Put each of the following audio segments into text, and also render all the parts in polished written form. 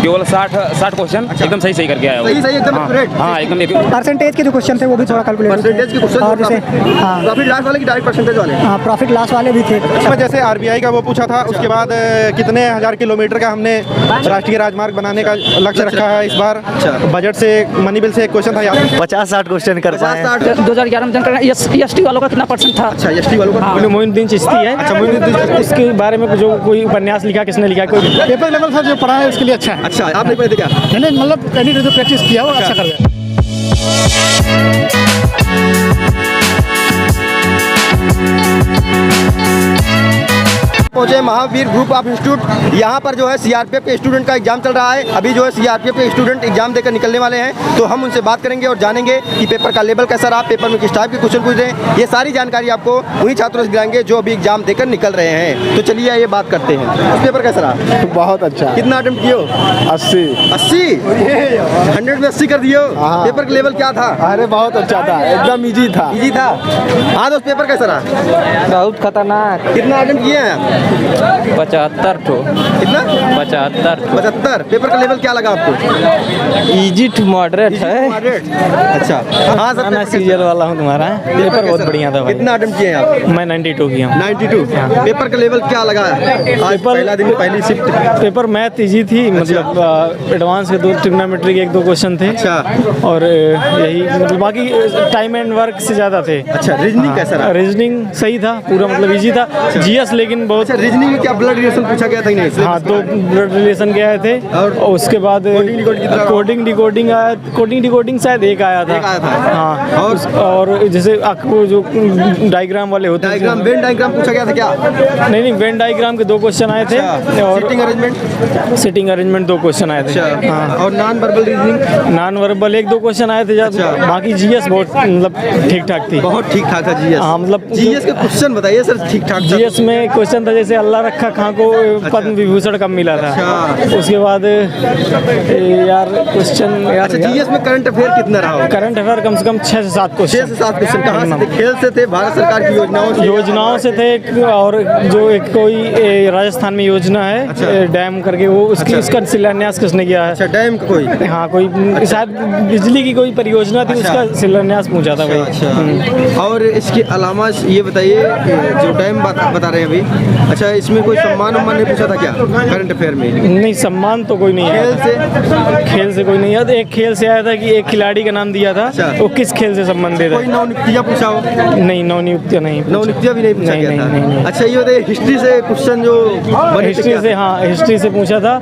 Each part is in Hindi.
केवल 60 क्वेश्चन एकदम सही करके आया। सही एकदम एक्यूरेट। हाँ एकदम। परसेंटेज के जो क्वेश्चन थे वो भी थोड़ा कैलकुलेट, परसेंटेज के क्वेश्चन और जैसे प्रॉफिट लॉस वाले की डायरेक्ट परसेंटेज वाले, हाँ प्रॉफिट लॉस वाले भी थे। इसमें जैसे आरबीआई का वो पूछा था, उसके बाद कितने हजार किलोमीटर का हमने राष्ट्रीय राजमार्ग बनाने का लक्ष्य रखा है इस बार। बजट से, मनी बिल से एक क्वेश्चन था यार। 50-60 क्वेश्चन कर पाए। 2011 में जनगणना एसटी वालों का कितना परसेंट था? अच्छा एसटी वालों का मोइनुद्दीन चिश्ती है। अच्छा मोइनुद्दीन, इसके बारे में जो कोई उपन्यास लिखा, किसने लिखा, कोई पेपर लेवल था जो पढ़ा है उसके लिए अच्छा है। अच्छा आप नहीं पढ़े थे क्या? मैंने मतलब कैंडिडेट जो प्रैक्टिस किया वो अच्छा कर गया। पहुंचे महावीर ग्रुप ऑफ इंस्टीट्यूट। यहाँ पर जो है सीआरपीएफ के स्टूडेंट का एग्जाम चल रहा है। अभी जो है सीआरपीएफ के स्टूडेंट एग्जाम देकर निकलने वाले हैं, तो हम उनसे बात करेंगे और जानेंगे कि पेपर का लेवल कैसा रहा, पेपर में किस टाइप के क्वेश्चन पूछ रहे हैं। ये सारी जानकारी आपको उन्हीं छात्रों से दिलाएंगे जो अभी एग्जाम देकर निकल रहे हैं। तो चलिए ये बात करते हैं। पेपर कैसा रहा? बहुत अच्छा। कितना अटेम्प्ट किए हो? 80 100 में 80 कर दिए हो। पेपर का लेवल क्या था? अरे बहुत अच्छा था, एकदम इजी था। इजी था। हाँ दोस्त पेपर कैसा रहा? बहुत खतरनाक। कितना अटेम्प्ट किए हैं आप? 75 ठो। कितना? 75। पेपर का लेवल क्या लगा आपको? इजी टू मॉडरेट है। मॉडरेट। अच्छा हाँ सर, मैं सीरियल वाला हूँ तुम्हारा। पेपर बहुत बढ़िया था भाई। कितना अटेम्प्ट किए हैं आप? मैं 92 किया हूँ। 92। पेपर का लेवल क्या लगा? आज पहला दिन, पहली शिफ्ट। पेपर मैथ इजी थी, मतलब एडवांस के 2 ट्रिग्नोमेट्री के 1-2 क्वेश्चन थे। अच्छा। और यही मतलब बाकी टाइम एंड वर्क से ज़्यादा थे। अच्छा रीजनिंग कैसा रहा? रीजनिंग सही था, पूरा मतलब इजी था। जीएस लेकिन बहुत। अच्छा रीजनिंग में क्या ब्लड रिलेशन पूछा गया था कि नहीं? हाँ 2 ब्लड रिलेशन के आए थे। और उसके बाद कोडिंग डिकोडिंग शायद एक आया था। हाँ और जैसे आपको जो डायग्राम वाले होते हैं, डायग्राम, वेन डायग्राम पूछा गया था क्या? नहीं वेन डायग्राम के 2 क्वेश्चन आए थे। और सिटिंग अरेंजमेंट 2 क्वेश्चन आए थे। हाँ और non verbal reasoning, non verbal 1-2 question आए थे। बाकी जीएस बहुत मतलब ठीक ठाक थी। बहुत ठीक ठाक था जीएस। हाँ मतलब जीएस के क्वेश्चन बताइए सर ठीक ठाक। जीएस में क्वेश्चन था जैसे अल्लाह रखा खां को पद्म विभूषण कब मिला था। उसके बाद यार क्वेश्चन यार जीएस में करंट अफेयर कितना रहा? करंट अफेयर कम से कम 6 से 7 क्वेश्चन। 6 से 7 क्वेश्चन कहाँ से थे? खेल से थे, भारत सरकार की योजनाओं से थे। और जो एक कोई राजस्थान में योजना है डैम करके, वो उसकी इसका शिलान्यास किसने किया है? अच्छा डैम का कोई, हाँ कोई शायद बिजली की कोई परियोजना थी, उसका शिलान्यास पूछा था भाई। अच्छा और इसके अलावा ये बताइए जो डैम बता रहे हैं अभी, अच्छा इसमें कोई सम्मान उम्मान नहीं पूछा था क्या करंट अफेयर में? नहीं सम्मान तो कोई नहीं है। खेल से कोई नहीं है। एक खेल से आया था कि एक खिलाड़ी का नाम दिया था, वो किस खेल से संबंधित है? कोई नवनियुक्तियाँ पूछा हो? नहीं नवनियुक्तियाँ नहीं। नवनियुक्तियाँ भी नहीं पूछा गया था। नहीं। अच्छा ये बताइए हिस्ट्री से क्वेश्चन जो हिस्ट्री से, हाँ हिस्ट्री से पूछा था।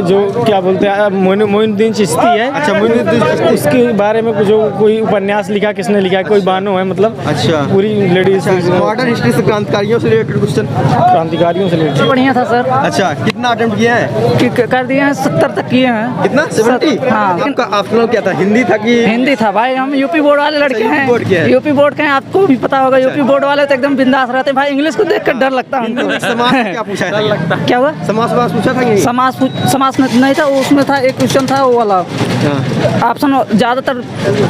जो क्या बोलते हैं मोइनुद्दीन चिश्ती है। अच्छा मोइनुद्दीन चिश्ती, उसके बारे में जो कोई उपन्यास लिखा, किसने लिखा, कोई बानो है मतलब। अच्छा पूरी लेडीज मॉडर्न हिस्ट्री से क्रांतिकारियों से रिलेटेड क्वेश्चन। क्रांतिकारियों से रिलेटेड बढ़िया था सर। अच्छा कितना अटेम्प्ट किए हैं? कर दिए हैं 70 तक किए हैं। कितना? 70? हाँ। आपका ऑप्शनल क्या था? हिंदी था कि? हिंदी था भाई। हम यूपी बोर्ड वाले लड़के हैं। यूपी बोर्ड के हैं, आपको भी पता होगा। यूपी बोर्ड वाले तो एकदम बिंदास रहते हैं भाई। इंग्लिश को देख कर डर लगता है। समाज क्या पूछा था? क्या हुआ? समाज पूछा था कि? समाज नहीं था, उसमें था एक क्वेश्चन था वो वाला ऑप्शन ज्यादातर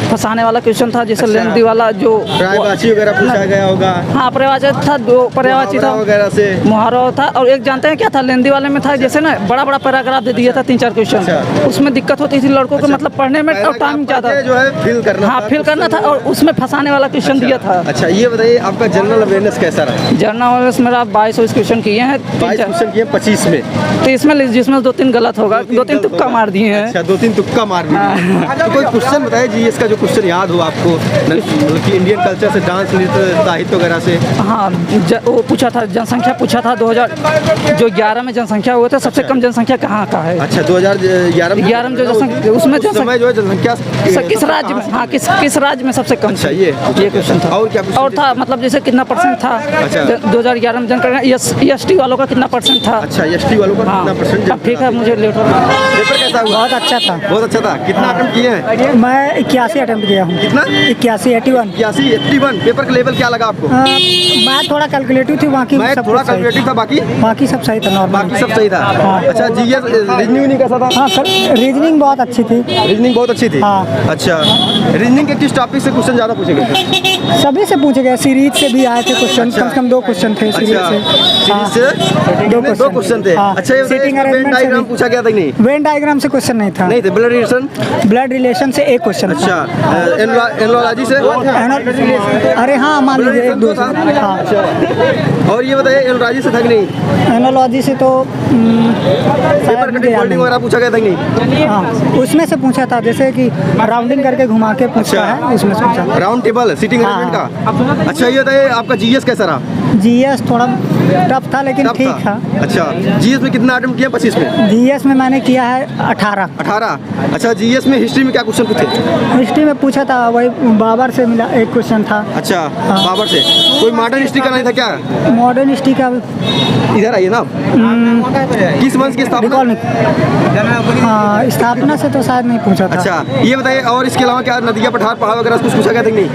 फंसाने वाला क्वेश्चन था, जैसे लेंदी वाला जो पर्यायवाची वगैरह पूछा गया होगा। हाँ पर्यायवाची था, 2 पर्यायवाची था वगैरह से मुहावरा था। और एक जानते हैं क्या था लेंदी वाले में था, जैसे ना बड़ा पैराग्राफ दे दिया था 3-4 क्वेश्चन। उसमें दिक्कत होती थी लड़कों को, मतलब पढ़ने में और टाइम ज्यादा जो है फिल करना। हाँ फिल करना था, और उसमें फंसाने वाला क्वेश्चन दिया था। अच्छा ये बताइए आपका जनरल अवेयरनेस कैसा रहा? जनरल अवेयरनेस मेरा 22 क्वेश्चन किए हैं। 22 क्वेश्चन किए 25 में, 30 में जिसमें 2-3 गलत होगा, 2-3 तुक्का मार दिए हैं। अच्छा 2-3 तुक्का मार दिए। तो कोई क्वेश्चन बताइए जीएस का जो क्वेश्चन याद हो आपको, मतलब कि इंडियन कल्चर से, डांस नृत्य साहित्य वगैरह से। हाँ वो पूछा था, जनसंख्या पूछा था 2011 में जनसंख्या हुए थे, सबसे कम जनसंख्या कहाँ का है? अच्छा 2011 में जो जनसंख्या, उसमें जो है जनसंख्या किस राज्य में, हाँ किस राज्य में सबसे कम? अच्छा ये क्वेश्चन था। और क्या और था मतलब जैसे कितना परसेंट था 2011 में जनगणना एसटी वालों का कितना परसेंट था? अच्छा एसटी वालों का कितना परसेंट? ठीक है मुझे लेट हो रहा है। पेपर कैसा हुआ? बहुत अच्छा था। बहुत अच्छा था। कितना अटेम्प्ट किए हैं? मैं 81 अटेम्प्ट किया हूँ। कितना? 81 पेपर का लेवल क्या लगा आपको? मैं थोड़ा कैलकुलेटिव थी, बाकी मैं थोड़ा कैलकुलेटिव था, बाकी सब सही था, नॉर्मल बाकी सब सही था। अच्छा जीएस रीजनिंग नहीं कैसा था? हाँ सर रीजनिंग बहुत अच्छी थी। रीजनिंग बहुत अच्छी थी। हाँ। अच्छा रीजनिंग के किस टॉपिक से क्वेश्चन ज़्यादा पूछे गए? सभी से पूछे गए, सीरीज से भी आए थे क्वेश्चन। कम से कम 2 क्वेश्चन थे सीरीज से। 2 क्वेश्चन थे। अच्छा वेन डायग्राम पूछा गया था कि नहीं? वेन डायग्राम से क्वेश्चन नहीं था। नहीं थे। Blood relation? ब्लड रिलेशन से एक क्वेश्चन था। अच्छा। एनोलॉजी से? अरे हाँ, मान लीजिए एक दो। हाँ। और ये बताइए एनोलॉजी से था कि नहीं? एनोलॉजी से तो पेपर कटिंग फोल्डिंग वगैरह पूछा गया था कि नहीं? हाँ, उसमें से पूछा था, जैसे कि राउंडिंग करके घुमा के पूछा है, उसमें से पूछा। राउंड टेबल सिटिंग अरेंजमेंट का। अच्छा ये बताइए आपका जीएस कैसा रहा? जीएस थोड़ा टफ था लेकिन ठीक था। अच्छा, जीएस में कितना अटेम्प्ट किया 25 में? जीएस में मैंने किया है 18। अच्छा, जीएस में हिस्ट्री में क्या क्वेश्चन पूछे? हिस्ट्री में पूछा था, वही बाबर से मिला एक क्वेश्चन था। अच्छा, बाबर से। कोई मॉडर्न हिस्ट्री का नहीं था क्या? मॉडर्न हिस्ट्री का इधर आइए ना। किस वंश की स्थापना? हाँ, स्थापना से तो शायद नहीं पूछा था। अच्छा, ये बताइए और इसके अलावा क्या नदियाँ, पठार, पहाड़ वगैरह कुछ पूछा गया था कि नहीं?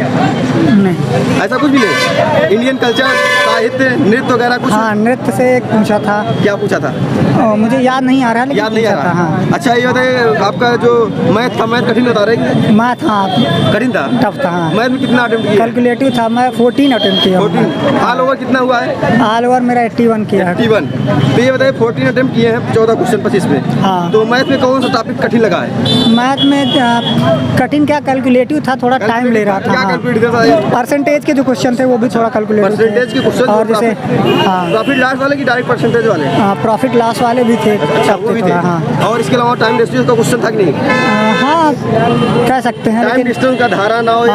ऐसा कुछ भी नहीं? इंडियन कल्चर, साहित्य, नृत्य वगैरह कुछ? हाँ, नृत्य से एक पूछा था। क्या पूछा था? मुझे याद नहीं आ रहा, लेकिन याद नहीं आ रहा। हाँ। अच्छा ये बताइए आपका जो मैथ था, मैथ कठिन बता रहे? मैथ हाँ कठिन था, टफ था। हाँ, मैथ में कितना अटेम्प्ट किया? कैलकुलेटिव था, मैं 14 अटेम्प्ट किया। 14। ऑल ओवर कितना हुआ है? ऑल ओवर मेरा 81 किया है। 81। तो ये बताइए 14 अटेम्प्ट किए हैं, 14 क्वेश्चन 25 में। हाँ। तो मैथ में कौन सा टॉपिक कठिन लगा है? मैथ में कठिन क्या, कैलकुलेटिव था, थोड़ा टाइम ले रहा था। क्या कैलकुलेट था? परसेंटेज के जो क्वेश्चन थे वो भी थोड़ा कैलकुलेटिव थे। परसेंटेज के क्वेश्चन और जैसे हाँ, प्रॉफिट लॉस वाले की डायरेक्ट परसेंटेज वाले? प्रॉफिट लॉस वाले भी थे। अच्छा, वो भी थे। हाँ। और इसके अलावा टाइम डिस्टेंस का क्वेश्चन था कि नहीं? हाँ, कह सकते हैं। टाइम डिस्टेंस का धारा नाव या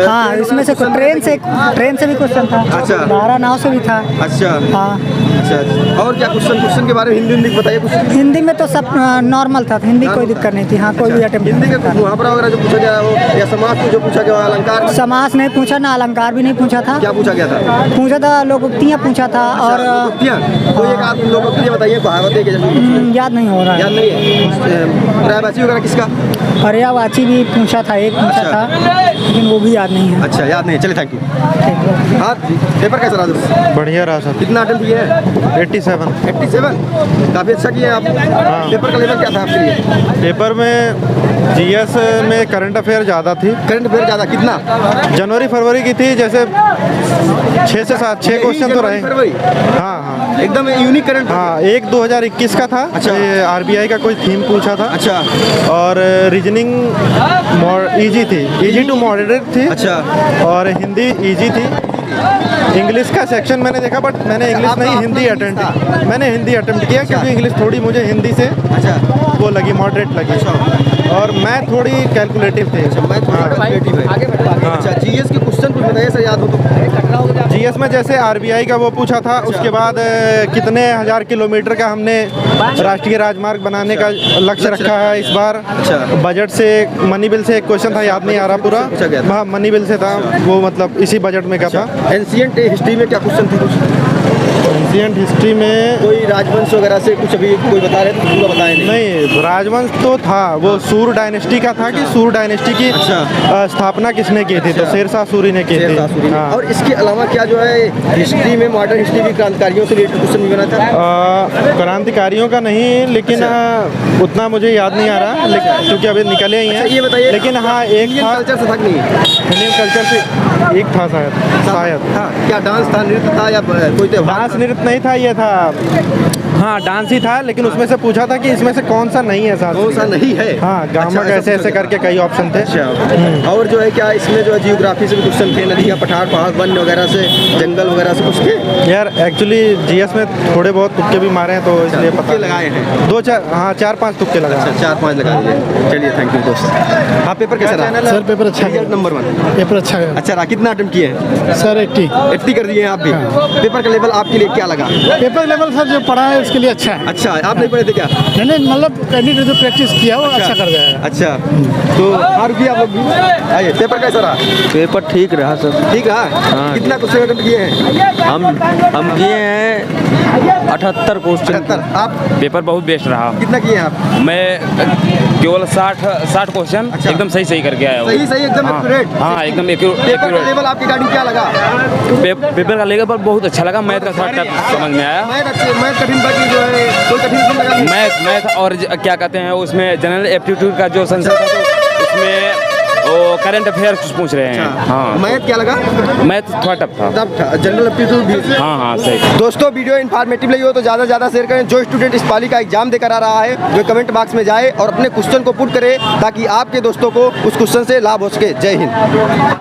हाँ, इसमें से ट्रेन से भी क्वेश्चन था। अच्छा। धारा नाव से भी था। अच्छा। हाँ। अच्छा, और क्या क्वेश्चन के बारे में हिंदी बताइए कुछ? हिंदी में तो सब नॉर्मल था, हिंदी कोई दिक्कत नहीं थी। हाँ, कोई भी अटेम्प्ट हिंदी के मुहावरा वगैरह जो पूछा गया हो, या समाज को जो पूछा गया, अलंकार? समास नहीं पूछा, ना अलंकार भी नहीं पूछा था। क्या पूछा गया था? पूछा था लोकोक्तियाँ पूछा था। और कोई एक आध लोकोक्तियाँ बताइए, कहावतें के जैसे। याद नहीं हो रहा है। याद नहीं है। पर्यायवाची वगैरह किसका? पर्यायवाची भी पूछा था, एक पूछा था, लेकिन वो भी याद नहीं है। अच्छा, याद नहीं। चलिए, थैंक यू। हाँ, पेपर कैसा रहा दोस्त? बढ़िया रहा सर। कितना अटेम्प्ट किए हैं? 87। 87? काफ़ी अच्छा किए आप। पेपर का लेवल क्या था आपके लिए? पेपर में जीएस में करंट अफेयर ज़्यादा थी। करंट अफेयर ज़्यादा कितना? जनवरी फरवरी की थी, जैसे 6 से 7 6 क्वेश्चन तो रहे। फरवरी? हाँ हाँ, एकदम यूनिक करंट। हाँ, एक 2021 का था। अच्छा। ये आरबीआई का कोई थीम पूछा था। अच्छा। और रीजनिंग इजी थी, इजी टू मॉडरेट थी। अच्छा। और हिंदी इजी थी। इंग्लिश का सेक्शन मैंने देखा, बट मैंने इंग्लिश नहीं, हिंदी अटेम्प्ट किया, क्योंकि इंग्लिश थोड़ी मुझे हिंदी से अच्छा वो लगी, मॉडरेट लगी। और मैथ थोड़ी कैलकुलेटिव थे। मैं थोड़ा कैलकुलेटिव है। आगे बढ़ो। अच्छा, जीएस के क्वेश्चन कुछ बताइए सर, याद हो तो। जीएस में जैसे आरबीआई का वो पूछा था। उसके बाद कितने हजार किलोमीटर का हमने राष्ट्रीय राजमार्ग बनाने का लक्ष्य रखा है इस बार। अच्छा। बजट से, मनी बिल से एक क्वेश्चन था, याद नहीं आ रहा पूरा। पूछा गया था। हाँ, मनी बिल से था वो, मतलब इसी बजट में का था। एंशिएंट हिस्ट्री में क्या क्वेश्चन थे कुछ? एंशिएंट हिस्ट्री में कोई राजवंश वगैरह से कुछ अभी कोई बता रहे थे तो पूरा बताए नहीं, राजवंश तो था, वो सूर डायनेस्टी का था कि सूर डायनेस्टी की स्थापना किसने की थी, तो शेरशाह सूरी ने की थी। हाँ। और इसके अलावा क्या जो है हिस्ट्री में, मॉडर्न हिस्ट्री भी क्रांतिकारियों से रिलेटेड क्वेश्चन भी बना था? क्रांतिकारियों का नहीं, लेकिन उतना मुझे याद नहीं आ रहा, लेकिन क्योंकि अभी निकले ही हैं। ये बताइए, लेकिन हाँ, एक था कल्चर से था कि नहीं? इंडियन कल्चर से एक था शायद। हाँ, क्या डांस था, नृत्य था, या कोई त्योहार? डांस नृत्य नहीं था, ये था, हाँ डांस ही था, लेकिन उसमें से पूछा था कि इसमें से कौन सा नहीं है साथ। कौन सा नहीं है? हाँ, गामा कैसे ऐसे करके कई ऑप्शन थे। अच्छा। और जो है क्या इसमें जो है जियोग्राफी से भी क्वेश्चन थे, नदियाँ, पठार, पहाड़, वन वगैरह से, जंगल वगैरह से कुछ थे? यार एक्चुअली जीएस में थोड़े बहुत तुक्के भी मारे हैं, तो इसलिए पता लगाए हैं। 4-5 तुक्के लगाए। अच्छा, 4-5 लगा दिए। चलिए, थैंक यू दोस्त। हाँ, पेपर कैसा रहा? सर पेपर अच्छा गया। नंबर 1 पेपर अच्छा गया अच्छा रहा। कितना अटेम्प्ट किए हैं सर? 80 कर दिए हैं आप भी। पेपर का लेवल आपके लिए क्या लगा? पेपर लेवल सर जो पढ़ा है उसके लिए अच्छा है। अच्छा, आप नहीं पढ़े थे क्या? नहीं, मतलब कैंडिडेट जो प्रैक्टिस किया वो अच्छा कर जाएगा। अच्छा, तो और भी आप लोग भी आइए। पेपर कैसा रहा? पेपर ठीक रहा सर। ठीक रहा। कितना क्वेश्चन अटेम्प्ट किए हैं? हम किए हैं 78 क्वेश्चन। 78। आप? पेपर बहुत बेस्ट रहा। कितना किए हैं आप? मैं केवल 60 क्वेश्चन एकदम सही करके आया हूँ। सही एकदम एक्यूरेट। हाँ, एकदम पेपर का लेवल आपके गाड़ी क्या लगा? पेपर का लेवल बहुत अच्छा लगा। मैथ का थोड़ा टफ समझ में आया। मैथ कठिन था कि जो है कोई कठिन नहीं लगा? मैथ और क्या कहते हैं उसमें जनरल एप्टीट्यूड का जो संशय था, तो उसमें वो करंट अफेयर कुछ पूछ रहे हैं। हाँ, मैथ क्या लगा? मैथ थोड़ा टफ था। तब जनरल एप्टीट्यूड भी। हाँ हाँ सही। दोस्तों वीडियो इन्फॉर्मेटिव लगी हो तो ज़्यादा से ज़्यादा शेयर करें। जो स्टूडेंट इस पाली का एग्जाम देकर आ रहा है वो कमेंट बॉक्स में जाए और अपने क्वेश्चन को पुट करे ताकि आपके दोस्तों को उस क्वेश्चन से लाभ हो सके। जय हिंद।